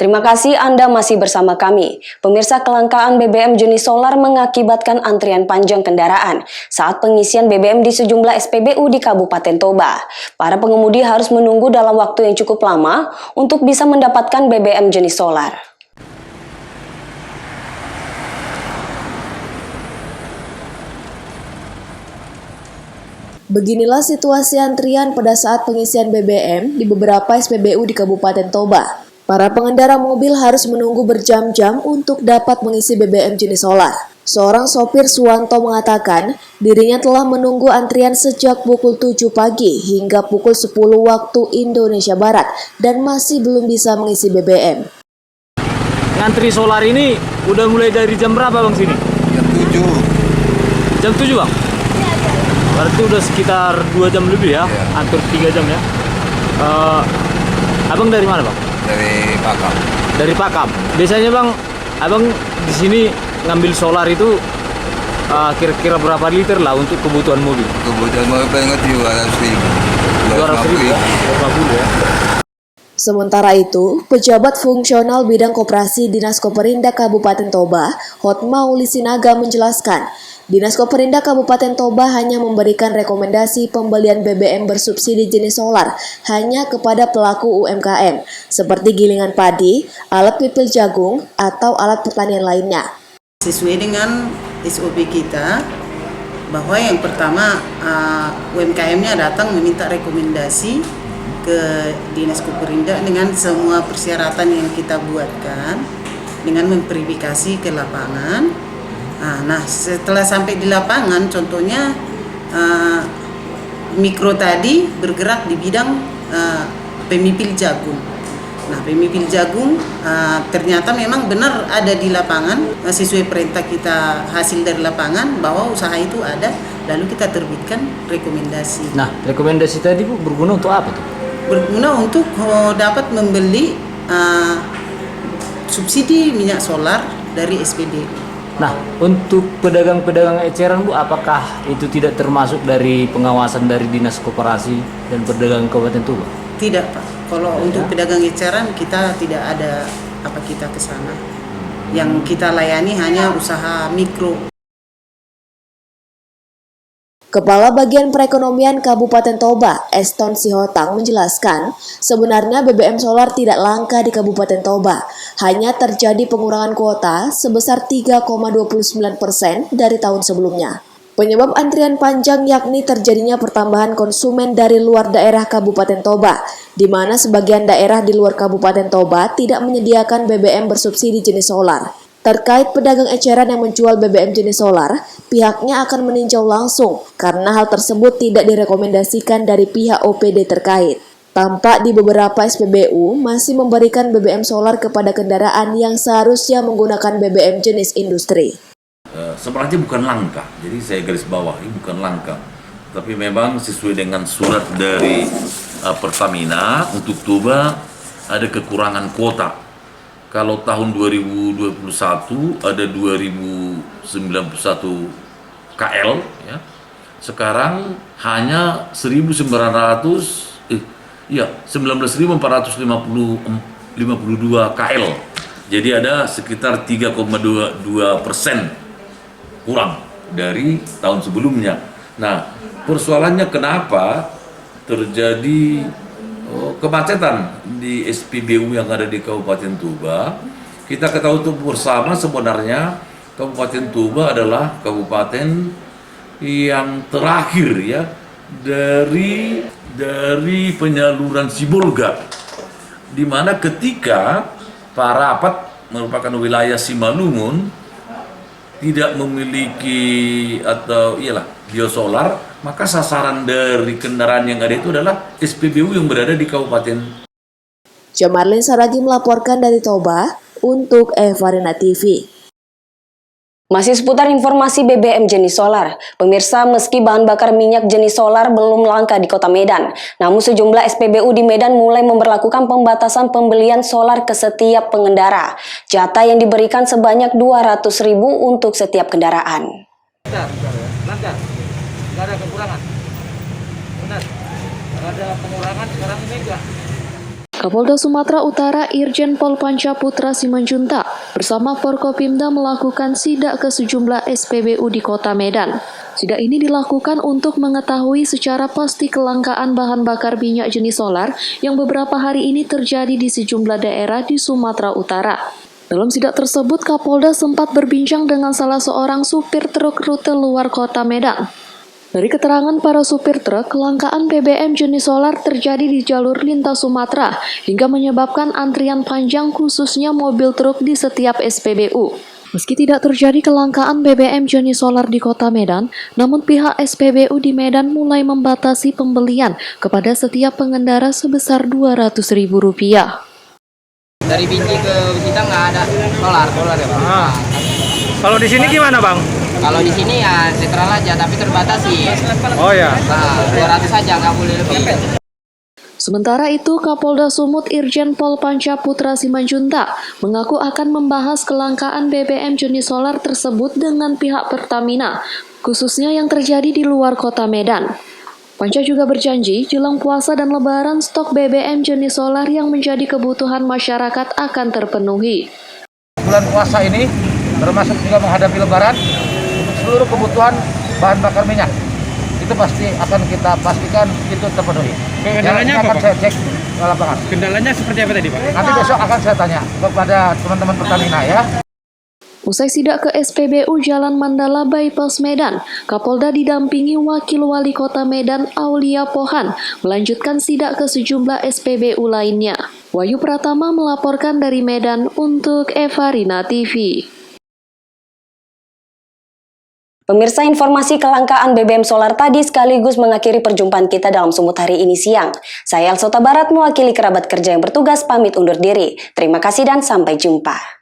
Terima kasih Anda masih bersama kami. Pemirsa, kelangkaan BBM jenis solar mengakibatkan antrian panjang kendaraan saat pengisian BBM di sejumlah SPBU di Kabupaten Toba. Para pengemudi harus menunggu dalam waktu yang cukup lama untuk bisa mendapatkan BBM jenis solar. Beginilah situasi antrian pada saat pengisian BBM di beberapa SPBU di Kabupaten Toba. Para pengendara mobil harus menunggu berjam-jam untuk dapat mengisi BBM jenis solar. Seorang sopir Suwanto mengatakan dirinya telah menunggu antrian sejak pukul 7 pagi hingga pukul 10 waktu Indonesia Barat dan masih belum bisa mengisi BBM. Ngantri solar ini udah mulai dari jam berapa bang sini? Jam 7. Jam 7 bang? Berarti udah sekitar 2 jam lebih ya? Hampir 3 jam ya? Abang dari mana bang? Dari Pakam. Dari Pakam. Biasanya bang, abang di sini ngambil solar itu kira-kira berapa liter lah untuk kebutuhan mobil? Kebutuhan mobil paling 200.000. 200.000 ya? 250 ya? Sementara itu, pejabat fungsional bidang koperasi Dinas Koperinda Kabupaten Toba, Hotmauli Sinaga menjelaskan, Dinas Koperinda Kabupaten Toba hanya memberikan rekomendasi pembelian BBM bersubsidi jenis solar hanya kepada pelaku UMKM, seperti gilingan padi, alat pipil jagung, atau alat pertanian lainnya. Sesuai dengan SOP kita, bahwa yang pertama UMKM-nya datang meminta rekomendasi ke Dinas Koperinda dengan semua persyaratan yang kita buatkan, dengan memverifikasi ke lapangan. Nah, setelah sampai di lapangan, contohnya mikro tadi bergerak di bidang pemipil jagung. Nah, pemipil jagung ternyata memang benar ada di lapangan, sesuai perintah kita hasil dari lapangan bahwa usaha itu ada, lalu kita terbitkan rekomendasi. Nah, rekomendasi tadi Bu berguna untuk apa tuh? Berguna untuk dapat membeli subsidi minyak solar dari SPBU. Nah, untuk pedagang-pedagang eceran Bu, apakah itu tidak termasuk dari pengawasan dari Dinas Koperasi dan Perdagangan Kabupaten Toba? Tidak Pak, kalau untuk pedagang eceran kita tidak ada kita ke sana. Yang kita layani hanya usaha mikro. Kepala Bagian Perekonomian Kabupaten Toba, Eston Sihotang menjelaskan, sebenarnya BBM solar tidak langka di Kabupaten Toba. Hanya terjadi pengurangan kuota sebesar 3,29% dari tahun sebelumnya. Penyebab antrian panjang yakni terjadinya pertambahan konsumen dari luar daerah Kabupaten Toba, di mana sebagian daerah di luar Kabupaten Toba tidak menyediakan BBM bersubsidi jenis solar. Terkait pedagang eceran yang menjual BBM jenis solar, pihaknya akan meninjau langsung karena hal tersebut tidak direkomendasikan dari pihak OPD terkait. Tampak di beberapa SPBU masih memberikan BBM solar kepada kendaraan yang seharusnya menggunakan BBM jenis industri. Sebenarnya bukan langka, jadi saya garis bawahi bukan langka. Tapi memang sesuai dengan surat dari Pertamina untuk Toba ada kekurangan kuota. Kalau tahun 2021 ada 2091 KL, ya. Sekarang hanya 19.452 KL. Jadi ada sekitar 3,22% kurang dari tahun sebelumnya. Nah, persoalannya kenapa terjadi kemacetan di SPBU yang ada di Kabupaten Toba. Kita ketahui bersama sebenarnya Kabupaten Toba adalah kabupaten yang terakhir ya dari penyaluran Sibolga, di mana ketika Parapat merupakan wilayah Simalungun tidak memiliki biosolar, maka sasaran dari kendaraan yang ada itu adalah SPBU yang berada di kabupaten. Jamarlin Saragi melaporkan dari Toba untuk Evarina TV. Masih seputar informasi BBM jenis solar. Pemirsa, meski bahan bakar minyak jenis solar belum langka di Kota Medan, namun sejumlah SPBU di Medan mulai memberlakukan pembatasan pembelian solar ke setiap pengendara. Jatah yang diberikan sebanyak 200.000 untuk setiap kendaraan. Lancar, nggak ada kekurangan. Benar, nggak ada pengurangan sekarang ini enggak. Kapolda Sumatera Utara Irjen Pol Panca Putra Simanjuntak bersama Forkopimda melakukan sidak ke sejumlah SPBU di Kota Medan. Sidak ini dilakukan untuk mengetahui secara pasti kelangkaan bahan bakar minyak jenis solar yang beberapa hari ini terjadi di sejumlah daerah di Sumatera Utara. Dalam sidak tersebut, Kapolda sempat berbincang dengan salah seorang supir truk rute luar Kota Medan. Dari keterangan para supir truk, kelangkaan BBM jenis solar terjadi di jalur lintas Sumatera hingga menyebabkan antrian panjang khususnya mobil truk di setiap SPBU. Meski tidak terjadi kelangkaan BBM jenis solar di Kota Medan, namun pihak SPBU di Medan mulai membatasi pembelian kepada setiap pengendara sebesar Rp200.000. Dari Binjai ke Wisita nggak ada solar ya Bang. Ah. Kalau di sini gimana Bang? Kalau di sini ya netral aja, tapi terbatasi. Oh ya. Nah, 200 saja, nggak boleh lebih. Sementara itu, Kapolda Sumut Irjen Pol Panca Putra Simanjuntak mengaku akan membahas kelangkaan BBM jenis solar tersebut dengan pihak Pertamina, khususnya yang terjadi di luar Kota Medan. Panca juga berjanji jelang puasa dan lebaran stok BBM jenis solar yang menjadi kebutuhan masyarakat akan terpenuhi. Bulan puasa ini termasuk juga menghadapi lebaran, untuk seluruh kebutuhan bahan bakar minyak itu pasti akan kita pastikan itu terpenuhi. Kendalanya akan apa, Pak? saya cek ke lapangan. Kendalanya seperti apa tadi, Pak? Nanti besok akan saya tanya kepada teman-teman Pertamina ya. Usai sidak ke SPBU Jalan Mandala Bypass Medan, Kapolda didampingi Wakil Wali Kota Medan Aulia Pohan melanjutkan sidak ke sejumlah SPBU lainnya. Wahyu Pratama melaporkan dari Medan untuk Evarina TV. Pemirsa, informasi kelangkaan BBM solar tadi sekaligus mengakhiri perjumpaan kita dalam Sumut hari ini siang. Saya Elsota Barat mewakili kerabat kerja yang bertugas pamit undur diri. Terima kasih dan sampai jumpa.